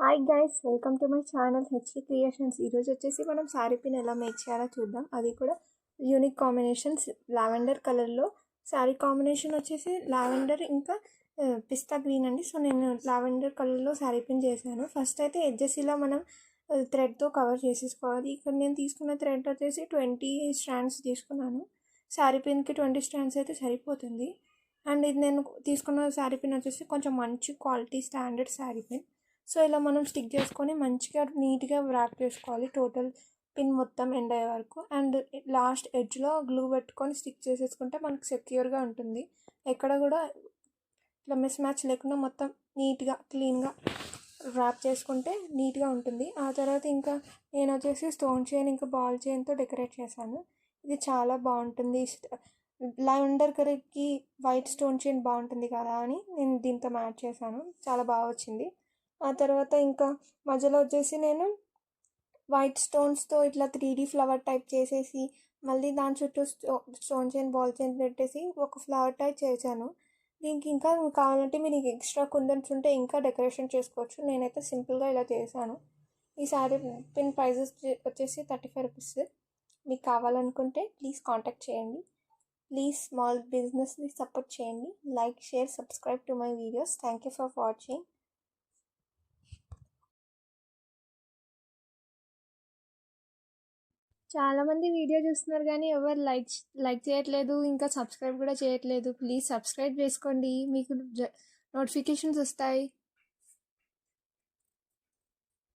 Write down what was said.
Hi guys, welcome to my channel HD creations. ఈరోజు వచ్చేసి మనం శారీ పిన్ ఎలా మేక్ చేయాలో చూద్దాం. అది కూడా యూనిక్ కాంబినేషన్స్. లావెండర్ కలర్లో శారీ కాంబినేషన్ వచ్చేసి లావెండర్ ఇంకా పిస్తా గ్రీన్ అండి. సో నేను లావెండర్ కలర్లో శారీ పిన్ చేశాను. ఫస్ట్ అయితే ఎడ్జెస్ ఇలా మనం థ్రెడ్తో కవర్ చేసేసుకోవాలి. ఇక్కడ నేను తీసుకున్న థ్రెడ్ వచ్చేసి 20 స్ట్రాండ్స్ తీసుకున్నాను. శారీ పిన్కి 20 స్ట్రాండ్స్ అయితే సరిపోతుంది. అండ్ ఇది నేను తీసుకున్న శారీ పిన్ వచ్చేసి కొంచెం మంచి quality standard sari pin. So ఇలా మనం స్టిక్ చేసుకొని మంచిగా నీట్గా ర్యాప్ చేసుకోవాలి టోటల్ పిన్ మొత్తం ఎండ్ అయ్యే వరకు. అండ్ లాస్ట్ ఎడ్జ్లో గ్లూ పెట్టుకొని స్టిక్ చేసేసుకుంటే మనకు సెక్యూర్గా ఉంటుంది. ఎక్కడ కూడా ఇట్లా మిస్ మ్యాచ్ లేకుండా మొత్తం నీట్గా క్లీన్గా ర్యాప్ చేసుకుంటే నీట్గా ఉంటుంది. ఆ తర్వాత ఇంకా నేను వచ్చేసి స్టోన్ చైన్ ఇంకా బాల్ చైన్తో డెకరేట్ చేశాను. ఇది చాలా బాగుంటుంది. లావెండర్ కలర్కి వైట్ స్టోన్ చైన్ బాగుంటుంది కదా అని నేను దీంతో మ్యాచ్ చేశాను. చాలా బాగా వచ్చింది. ఆ తర్వాత ఇంకా మధ్యలో వచ్చేసి నేను వైట్ స్టోన్స్తో ఇట్లా 3D ఫ్లవర్ టైప్ చేసేసి మళ్ళీ దాని చుట్టూ స్టోన్ చైన్ బాల్ చైన్ పెట్టేసి ఒక ఫ్లవర్ టైప్ చేశాను. దీనికి ఇంకా కావాలంటే మీరు ఎక్స్ట్రా కుందన్స్ ఉంటే ఇంకా డెకరేషన్ చేసుకోవచ్చు. నేనైతే సింపుల్గా ఇలా చేశాను. ఈ శారీ పిన్ ప్రైజెస్ వచ్చేసి 35 రూపీస్. మీకు కావాలనుకుంటే ప్లీజ్ కాంటాక్ట్ చేయండి. ప్లీజ్ స్మాల్ బిజినెస్ని సపోర్ట్ చేయండి. Like, share, subscribe to my videos. Thank you for watching. చాలామంది వీడియో చూస్తున్నారు కానీ ఎవరు లైక్ చేయట్లేదు, ఇంకా సబ్స్క్రైబ్ కూడా చేయట్లేదు. ప్లీజ్ సబ్స్క్రైబ్ చేసుకోండి, మీకు నోటిఫికేషన్స్ వస్తాయి.